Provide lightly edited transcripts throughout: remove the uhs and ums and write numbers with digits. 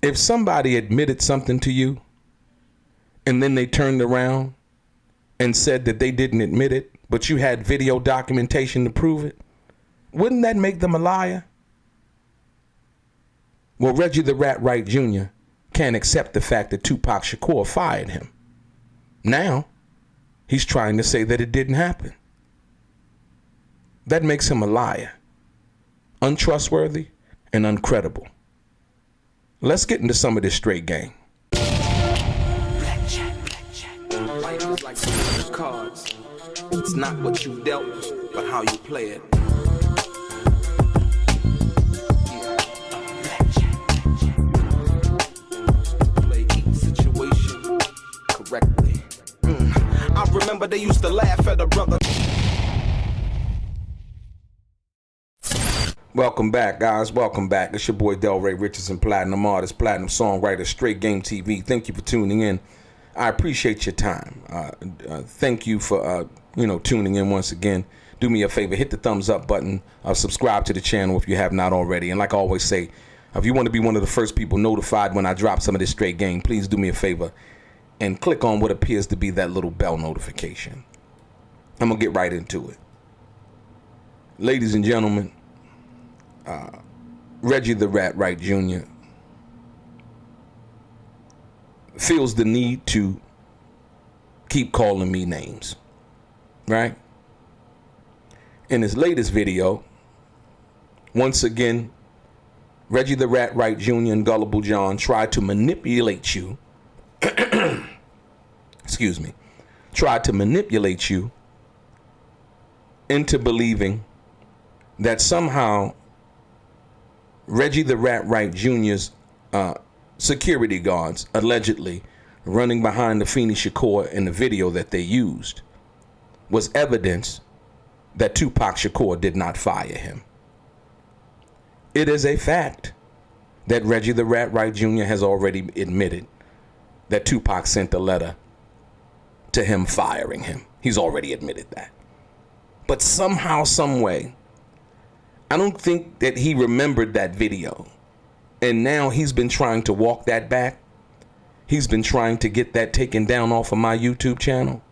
If somebody admitted something to you and then they turned around and said that they didn't admit it, but you had video documentation to prove it, wouldn't that make them a liar? Well, Reggie the Rat Wright Jr. can't accept the fact that Tupac Shakur fired him. Now, he's trying to say that it didn't happen. That makes him a liar, untrustworthy, and uncredible. Let's get into some of this straight game. Life is like the cards. It's not what you dealt, but how you play it. Play each situation correctly. I remember they used to laugh at a brother. Welcome back, guys. Welcome back. It's your boy DELRAY, Richardson, platinum artist, platinum songwriter, Straight Game TV. Thank you for tuning in. I appreciate your time. Thank you for tuning in once again. Do me a favor, hit the thumbs up button. Subscribe to the channel if you have not already. And like I always say, if you want to be one of the first people notified when I drop some of this straight game, please do me a favor and click on what appears to be that little bell notification. I'm gonna get right into it. Ladies and gentlemen, Reggie the Rat Wright Jr. feels the need to keep calling me names, right? In his latest video, once again, Reggie the Rat Wright Jr. and Gullible John tried to manipulate you, tried to manipulate you into believing that somehow Reggie the Rat Wright Jr.'s security guards allegedly running behind the Afeni Shakur in the video that they used was evidence that Tupac Shakur did not fire him. It is a fact that Reggie the Rat Wright Jr. has already admitted that Tupac sent a letter to him firing him. He's already admitted that. But somehow, some way, I don't think that he remembered that video. And now he's been trying to walk that back. He's been trying to get that taken down off of my YouTube channel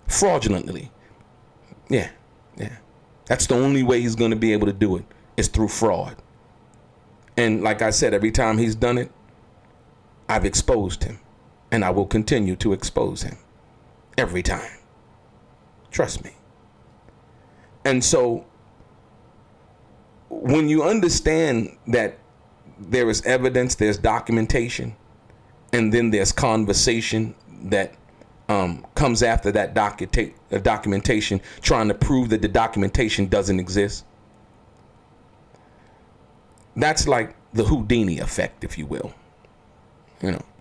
fraudulently. Yeah. That's the only way he's going to be able to do it, is through fraud. And like I said, every time he's done it, I've exposed him. And I will continue to expose him. Every time. Trust me. And so, when you understand that there is evidence, there's documentation, and then there's conversation that comes after that documentation, trying to prove that the documentation doesn't exist. That's like the Houdini effect, if you will.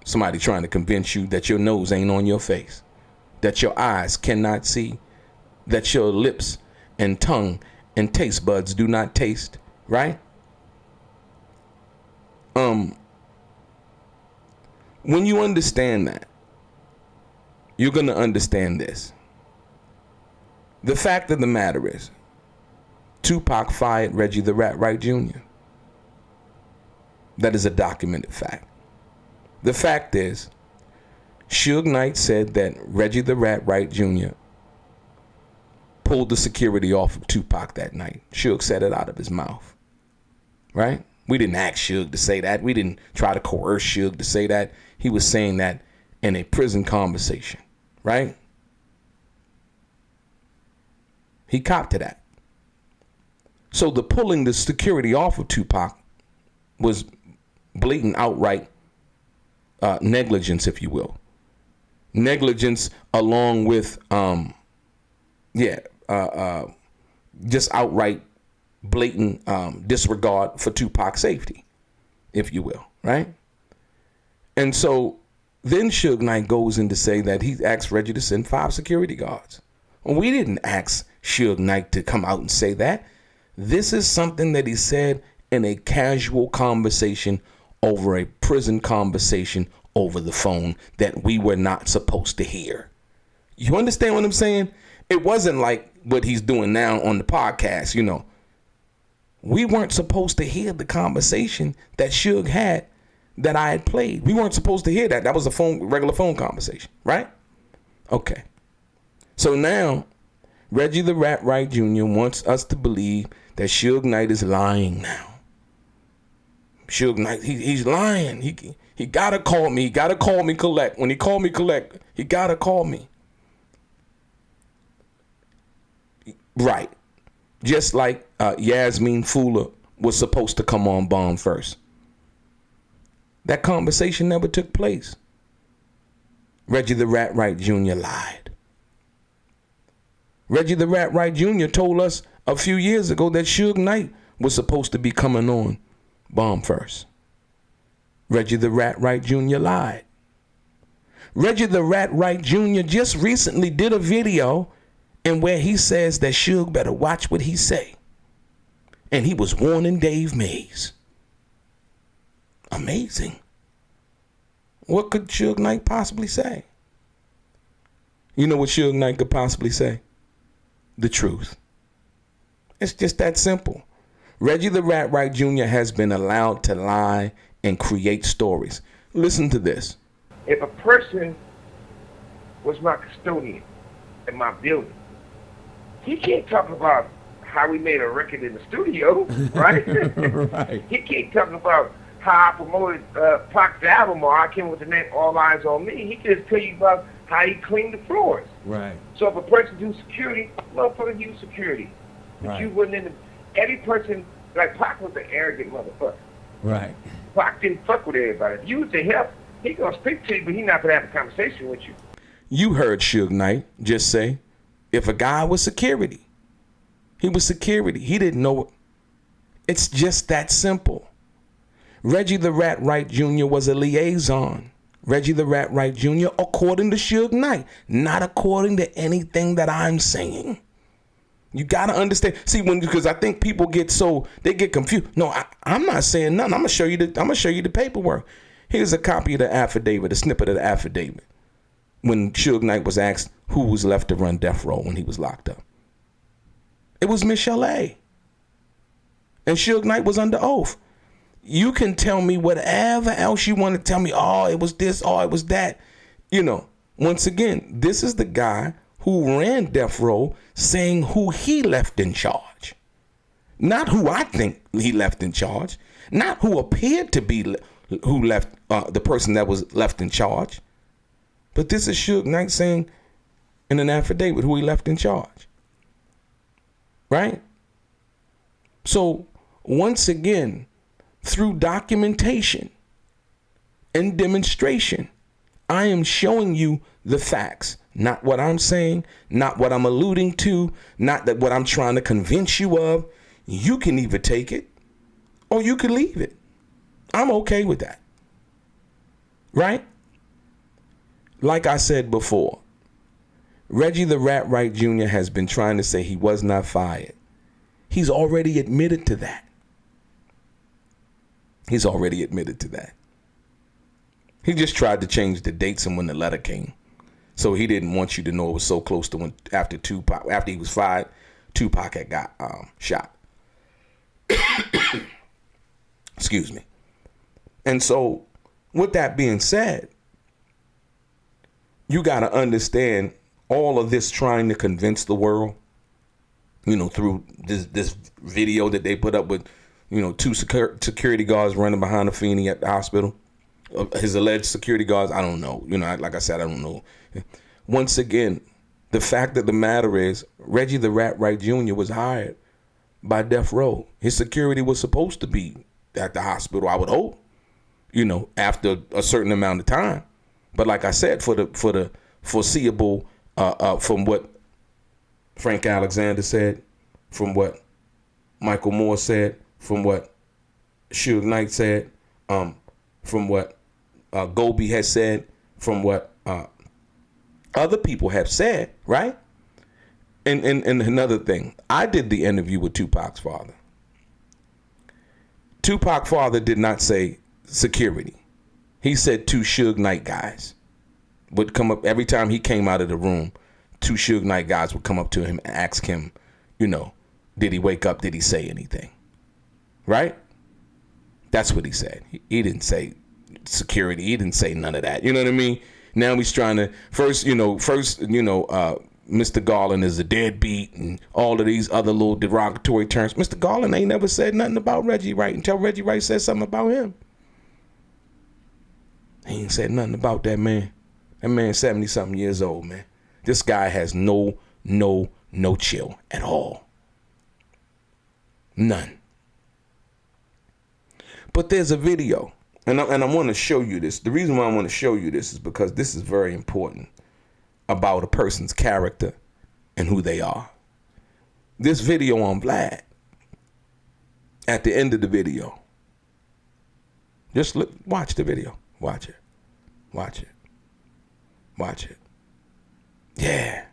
Somebody trying to convince you that your nose ain't on your face, that your eyes cannot see, that your lips and tongue and taste buds do not taste, right? When you understand that, you're going to understand this. The fact of the matter is, Tupac fired Reggie the Rat Wright Jr. That is a documented fact. The fact is, Suge Knight said that Reggie the Rat Wright Jr. pulled the security off of Tupac that night. Suge said it out of his mouth, right? We didn't ask Suge to say that. We didn't try to coerce Suge to say that. He was saying that in a prison conversation, right? He copped to that. So the pulling the security off of Tupac was blatant, outright negligence, if you will. Negligence along with, just outright blatant disregard for Tupac's safety, if you will, right? And so then Suge Knight goes in to say that he asked Reggie to send 5 security guards. Well, we didn't ask Suge Knight to come out and say that. This is something that he said in a casual conversation over a prison conversation over the phone that we were not supposed to hear. You understand what I'm saying? It wasn't like what he's doing now on the podcast, We weren't supposed to hear the conversation that Suge had that I had played. We weren't supposed to hear that. That was a regular phone conversation, right? Okay. So now, Reggie the Rat Wright Jr. wants us to believe that Suge Knight is lying now. Suge Knight, he's lying. He gotta call me. He gotta call me collect. When he called me collect, he gotta call me. Right. Just like Yasmin Fula was supposed to come on Bomb first. That conversation never took place. Reggie the Rat Wright Jr. lied. Reggie the Rat Wright Jr. told us a few years ago that Suge Knight was supposed to be coming on Bomb first. Reggie the Rat Wright Jr. lied. Reggie the Rat Wright Jr. just recently did a video in where he says that Suge better watch what he say. And he was warning Dave Mays. Amazing. What could Suge Knight possibly say? You know what Suge Knight could possibly say? The truth. It's just that simple. Reggie the Rat Wright Jr. has been allowed to lie and create stories. Listen to this. If a person was my custodian in my building, he can't talk about how we made a record in the studio, right? Right. He can't talk about how I promoted Pac's album or I came with the name All Eyes on Me. He can just tell you about how he cleaned the floors. Right. So if a person do security, motherfucker use security. But Right. you wouldn't in the, every person, like Pac was an arrogant motherfucker. Right. Pac didn't fuck with everybody. If you was to help, he gonna speak to you, but he not gonna have a conversation with you. You heard Suge Knight just say, if a guy was security, he was security. He didn't know it. It's just that simple. Reggie the Rat Wright Jr. was a liaison. Reggie the Rat Wright Jr. according to Suge Knight, not according to anything that I'm saying. You gotta understand. See, because I think people get confused. No, I'm not saying nothing. I'm gonna show you the paperwork. Here's a copy of the affidavit, a snippet of the affidavit. When Suge Knight was asked who was left to run Death Row when he was locked up. It was Michelle A. And Suge Knight was under oath. You can tell me whatever else you want to tell me. Oh, it was this. Oh, it was that. You know, once again, this is the guy who ran Death Row saying who he left in charge. Not who I think he left in charge. Not who appeared to be who left, the person that was left in charge. But this is Suge Knight saying in an affidavit who he left in charge. Right? So, once again, through documentation and demonstration, I am showing you the facts, not what I'm saying, not what I'm alluding to, not that what I'm trying to convince you of. You can either take it or you can leave it. I'm okay with that. Right? Like I said before, Reggie the Rat Wright Jr. has been trying to say he was not fired. He's already admitted to that. He's already admitted to that. He just tried to change the dates and when the letter came. So he didn't want you to know it was so close to when after he was fired, Tupac had got shot. Excuse me. And so with that being said, you got to understand all of this trying to convince the world, you know, through this video that they put up with, you know, two security guards running behind a Feeney at the hospital. His alleged security guards, I don't know. You know, like I said, I don't know. Once again, the fact of the matter is, Reggie the Rat Wright Jr. was hired by Death Row. His security was supposed to be at the hospital, I would hope, you know, after a certain amount of time. But like I said, for the foreseeable, from what Frank Alexander said, from what Michael Moore said, from what Suge Knight said, from what Gobi has said, from what other people have said, right? And another thing, I did the interview with Tupac's father. Tupac's father did not say security. He said two Suge Knight guys would come up every time he came out of the room. Two Suge Knight guys would come up to him and ask him, you know, did he wake up? Did he say anything? Right? That's what he said. He didn't say security. He didn't say none of that. You know what I mean? Now he's trying to Mr. Garland is a deadbeat and all of these other little derogatory terms. Mr. Garland ain't never said nothing about Reggie Wright until Reggie Wright said something about him. He ain't said nothing about that man. That man's 70-something years old, man. This guy has no chill at all. None. But there's a video, and I want to show you this. The reason why I want to show you this is because this is very important about a person's character and who they are. This video on Vlad, at the end of the video, just watch the video. Watch it. Watch it. Watch it. Yeah.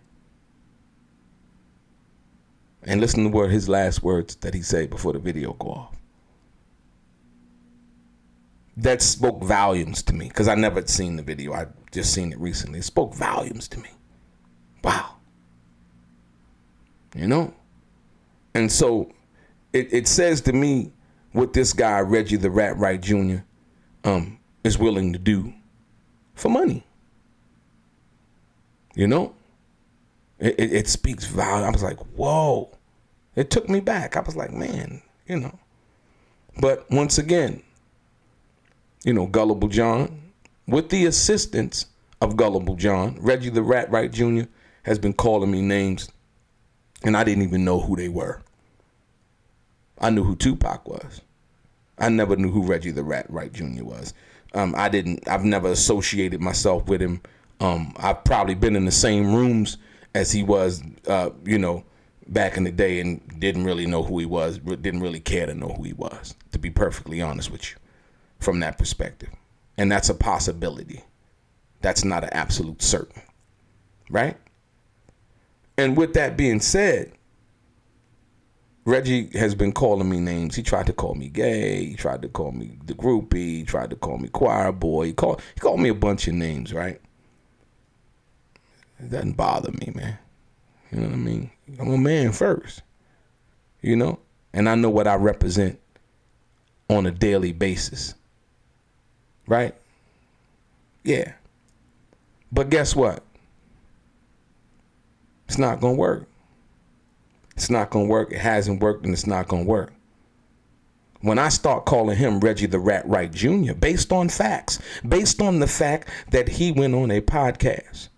And listen to what his last words that he said before the video go off. That spoke volumes to me because I never seen the video. I just seen it recently. It spoke volumes to me. Wow. You know? And so it says to me what this guy, Reggie the Rat Wright Jr., is willing to do for money. You know? It speaks volume. I was like, whoa. It took me back. I was like, man, you know. But once again, you know, Gullible John, with the assistance of Gullible John, Reggie the Rat Wright Jr. has been calling me names, and I didn't even know who they were. I knew who Tupac was. I never knew who Reggie the Rat Wright Jr. was. I've never associated myself with him. I've probably been in the same rooms as he was, back in the day, and didn't really know who he was, didn't really care to know who he was, to be perfectly honest with you, from that perspective. And that's a possibility. That's not an absolute certain, right? And with that being said, Reggie has been calling me names. He tried to call me gay. He tried to call me the groupie. He tried to call me choir boy. He called me a bunch of names, right? It doesn't bother me, man. You know what I mean? I'm a man first, you know? And I know what I represent on a daily basis, right? Yeah. But guess what? It's not going to work. It's not going to work. It hasn't worked, and it's not going to work. When I start calling him Reggie the Rat Wright Jr., based on facts, based on the fact that he went on a podcast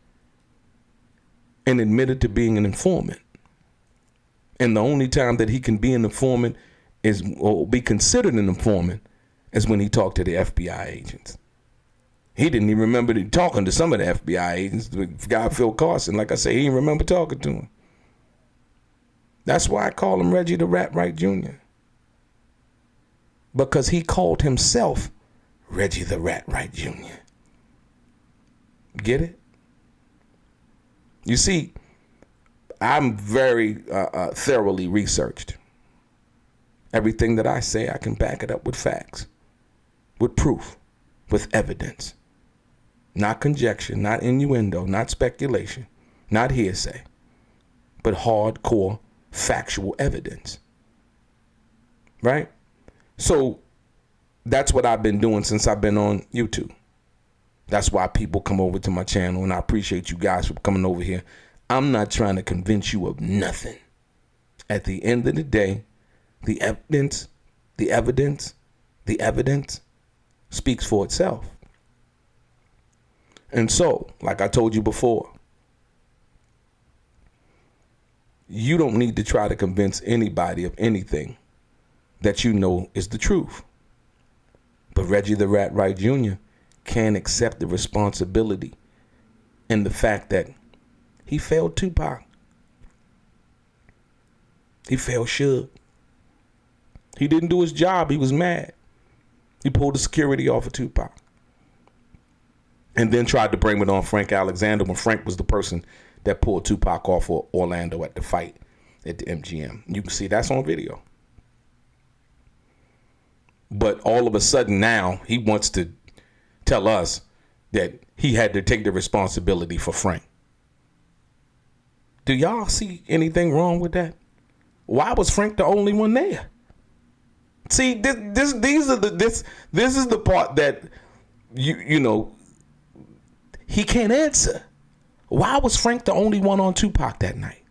and admitted to being an informant, and the only time that he can be an informant or be considered an informant is when he talked to the FBI agents. He didn't even remember talking to some of the FBI agents. The guy, Phil Carson, like I say, he didn't remember talking to him. That's why I call him Reggie the Rat Wright Jr. Because he called himself Reggie the Rat Wright Jr. Get it? You see, I'm very thoroughly researched. Everything that I say, I can back it up with facts, with proof, with evidence. Not conjecture, not innuendo, not speculation, not hearsay, but hardcore factual evidence. Right? So that's what I've been doing since I've been on YouTube. That's why people come over to my channel, and I appreciate you guys for coming over here. I'm not trying to convince you of nothing. At the end of the day, the evidence speaks for itself. And so, like I told you before, you don't need to try to convince anybody of anything that you know is the truth. But Reggie the Rat Wright Jr. can't accept the responsibility and the fact that he failed Tupac. He failed Suge. He didn't do his job. He was mad. He pulled the security off of Tupac. And then tried to blame it on Frank Alexander when Frank was the person that pulled Tupac off of Orlando at the fight at the MGM. You can see that's on video. But all of a sudden now he wants to tell us that he had to take the responsibility for Frank. Do y'all see anything wrong with that? Why was Frank the only one there? See, this is the part that you know, he can't answer. Why was Frank the only one on Tupac that night?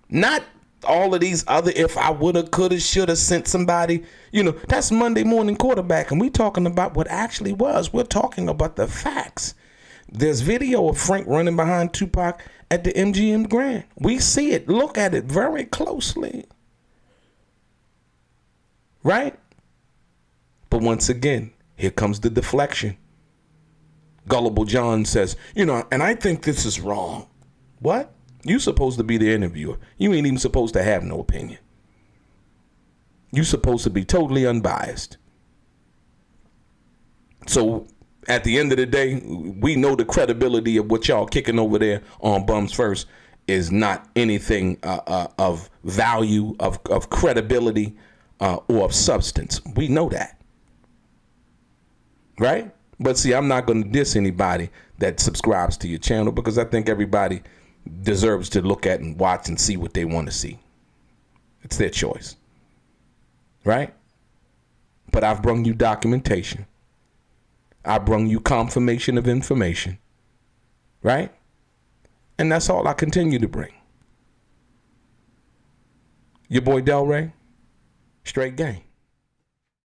Not all of these other, if I woulda, coulda, shoulda sent somebody. You know, that's Monday morning quarterback, and we talking about what actually was. We're talking about the facts. There's video of Frank running behind Tupac at the MGM Grand. We see it. Look at it very closely. Right? But once again, here comes the deflection. Gullible John says, you know, and I think this is wrong. What? You supposed to be the interviewer. You ain't even supposed to have no opinion. You supposed to be totally unbiased. So at the end of the day, we know the credibility of what y'all kicking over there on Bums First is not anything of value, of credibility, or of substance. We know that. Right? But see, I'm not going to diss anybody that subscribes to your channel, because I think everybody deserves to look at and watch and see what they want to see. It's their choice. Right? But I've brung you documentation. I brung you confirmation of information. Right? And that's all I continue to bring. Your boy DELRAY, straight gang.